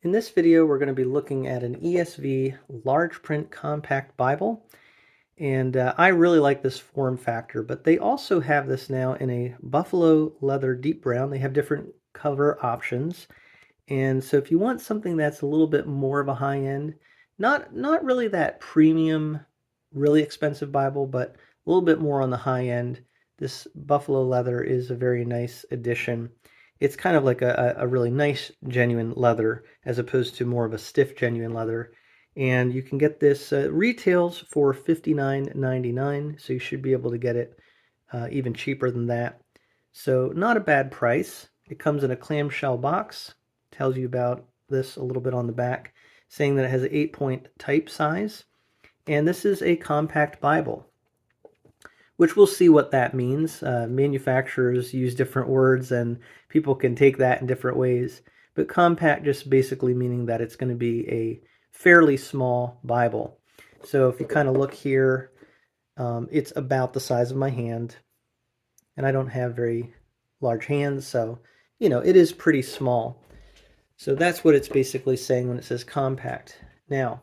In this video, we're going to be looking at an ESV large print compact Bible. And I really like this form factor, but they also have this now in a buffalo leather deep brown. They have different cover options. And so if you want something that's a little bit more of a high end, not really that premium, really expensive Bible, but a little bit more on the high end, this buffalo leather is a very nice addition. It's kind of like a really nice genuine leather as opposed to more of a stiff genuine leather. And you can get this retails for $59.99, so you should be able to get it even cheaper than that. So not a bad price. It comes in a clamshell box. Tells you about this a little bit on the back, saying that it has an 8-point type size. And this is a compact Bible, which we'll see what that means. Manufacturers use different words and people can take that in different ways. But compact just basically meaning that it's going to be a fairly small Bible. So if you kind of look here, it's about the size of my hand. And I don't have very large hands, so, it is pretty small. So that's what it's basically saying when it says compact. Now,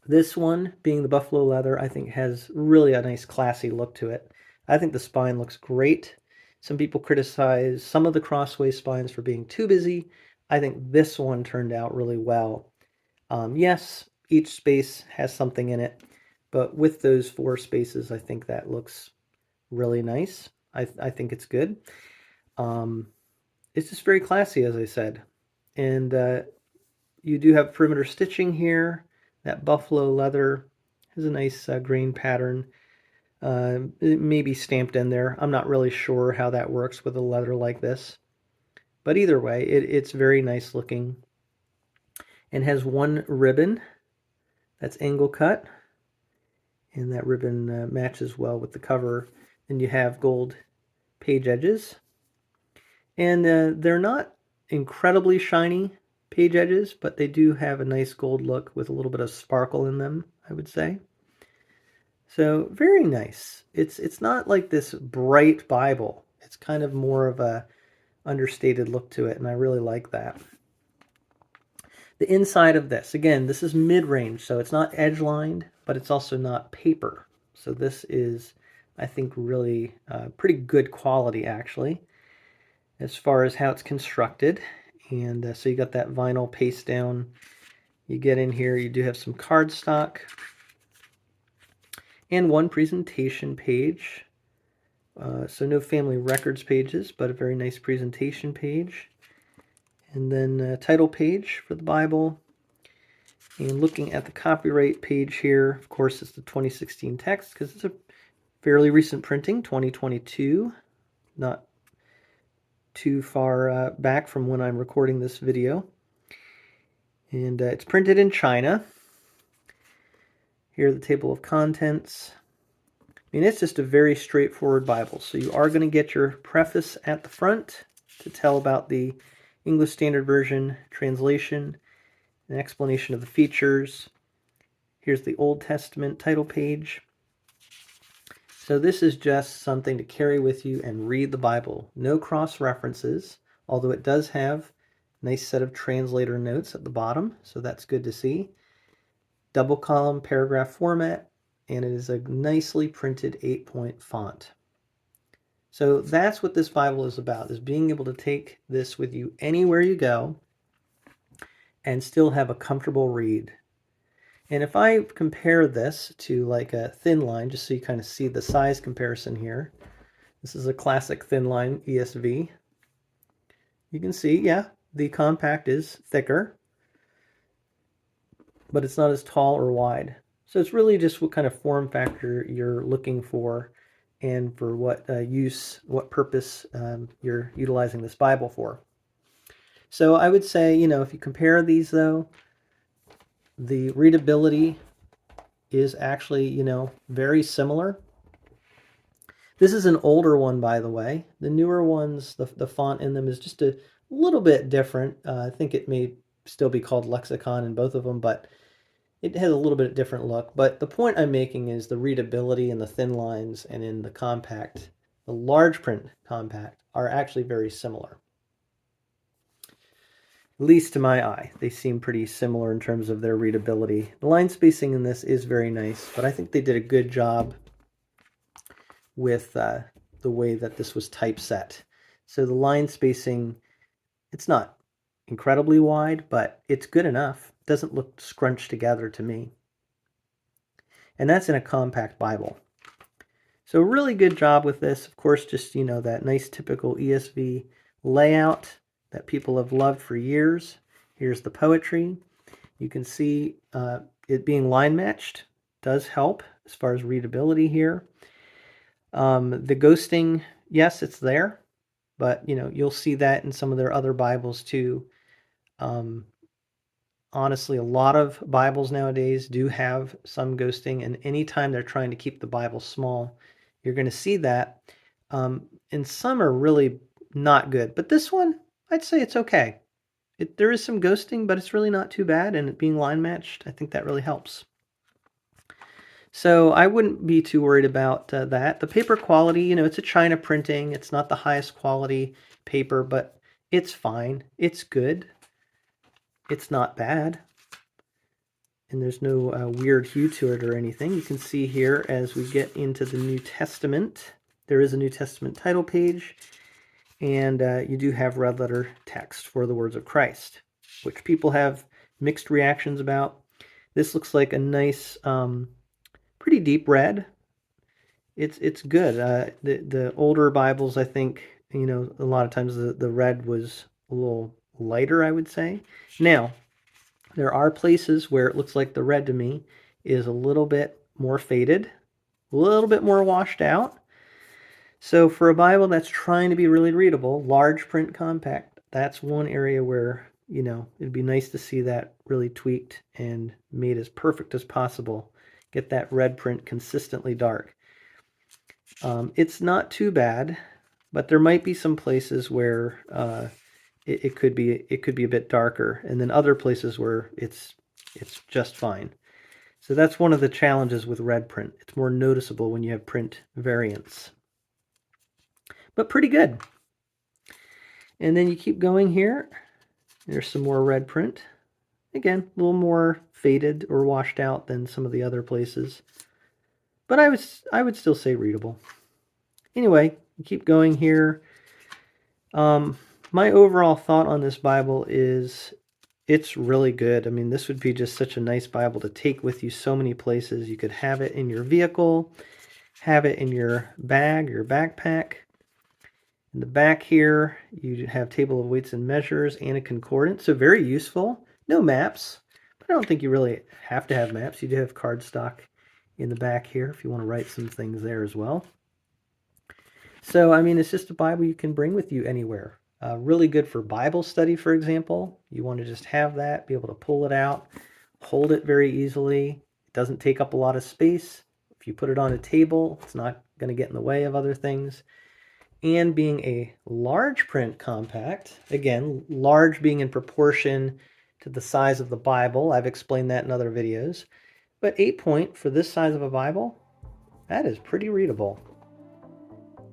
this one, being the buffalo leather, I think has really a nice classy look to it. I think the spine looks great. Some people criticize some of the Crossway spines for being too busy. I think this one turned out really well. Yes, each space has something in it, but with those 4 spaces, I think that looks really nice. I think it's good. It's just very classy, as I said. And you do have perimeter stitching here. That buffalo leather has a nice grain pattern. It may be stamped in there. I'm not really sure how that works with a leather like this. But either way, it's very nice looking. And has one ribbon that's angle cut. And that ribbon matches well with the cover. Then you have gold page edges. And they're not incredibly shiny page edges, but they do have a nice gold look with a little bit of sparkle in them, I would say. So very nice. It's not like this bright Bible. It's kind of more of a understated look to it, and I really like that. The inside of this, again, this is mid-range, so it's not edge-lined, but it's also not paper. So this is, I think, really pretty good quality, actually, as far as how it's constructed. And so you got that vinyl paste down. You get in here, you do have some cardstock and one presentation page. So no family records pages, but a very nice presentation page. And then a title page for the Bible. And looking at the copyright page here, of course, it's the 2016 text because it's a fairly recent printing, 2022, not too far back from when I'm recording this video. And it's printed in China. Here are the table of contents. I mean, it's just a very straightforward Bible. So you are going to get your preface at the front to tell about the English Standard Version translation, an explanation of the features. Here's the Old Testament title page. So this is just something to carry with you and read the Bible. No cross references, although it does have a nice set of translator notes at the bottom, so that's good to see. Double column paragraph format, and it is a nicely printed 8-point font. So that's what this Bible is about, is being able to take this with you anywhere you go and still have a comfortable read. And if I compare this to like a thin line, just so you kind of see the size comparison here, this is a classic thin line ESV. You can see, yeah, the compact is thicker, but it's not as tall or wide. So it's really just what kind of form factor you're looking for and for what what purpose you're utilizing this Bible for. So I would say, if you compare these though, the readability is actually, very similar. This is an older one, by the way. The newer ones, the font in them is just a little bit different. I think it may still be called Lexicon in both of them, but it has a little bit different look. But the point I'm making is the readability in the thin lines and in the compact, the large print compact, are actually very similar. At least to my eye. They seem pretty similar in terms of their readability. The line spacing in this is very nice, but I think they did a good job with the way that this was typeset. So the line spacing, it's not incredibly wide, but it's good enough. It doesn't look scrunched together to me. And that's in a compact Bible. So really good job with this. Of course, just, that nice typical ESV layout that people have loved for years. Here's the poetry. You can see it being line matched does help as far as readability here. The ghosting, yes, it's there, but you'll see that in some of their other Bibles too. Honestly, a lot of Bibles nowadays do have some ghosting, and anytime they're trying to keep the Bible small, you're going to see that. And some are really not good, but this one, I'd say it's okay. There is some ghosting, but it's really not too bad, and it being line matched, I think that really helps. So I wouldn't be too worried about that. The paper quality, it's a China printing. It's not the highest quality paper, but it's fine. It's good. It's not bad. And there's no weird hue to it or anything. You can see here as we get into the New Testament, there is a New Testament title page, and you do have red letter text for the words of Christ, which people have mixed reactions about. This looks like a nice, pretty deep red. It's good. The older Bibles, I think, a lot of times the red was a little lighter, I would say. Now, there are places where it looks like the red to me is a little bit more faded, a little bit more washed out. So for a Bible that's trying to be really readable, large print compact, that's one area where, it'd be nice to see that really tweaked and made as perfect as possible. Get that red print consistently dark. It's not too bad, but there might be some places where it could be a bit darker, and then other places where it's just fine. So that's one of the challenges with red print. It's more noticeable when you have print variants. But pretty good. And then you keep going here. There's some more red print. Again, a little more faded or washed out than some of the other places. But I would still say readable. Anyway, you keep going here. My overall thought on this Bible is it's really good. I mean, this would be just such a nice Bible to take with you so many places. You could have it in your vehicle, have it in your bag, your backpack. In the back here, you have table of weights and measures and a concordance, so very useful. No maps, but I don't think you really have to have maps. You do have cardstock in the back here if you want to write some things there as well. So, I mean, it's just a Bible you can bring with you anywhere. Really good for Bible study, for example. You want to just have that, be able to pull it out, hold it very easily. It doesn't take up a lot of space. If you put it on a table, it's not going to get in the way of other things. And being a large print compact, again, large being in proportion to the size of the Bible. I've explained that in other videos. But 8-point for this size of a Bible, that is pretty readable.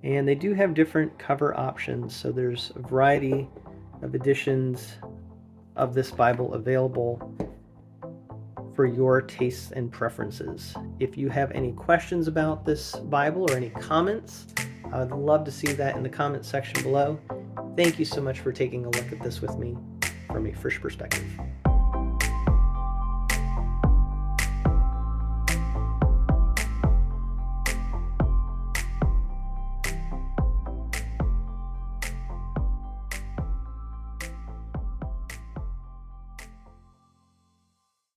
And they do have different cover options, so there's a variety of editions of this Bible available for your tastes and preferences. If you have any questions about this Bible or any comments, I would love to see that in the comment section below. Thank you so much for taking a look at this with me from a fish perspective.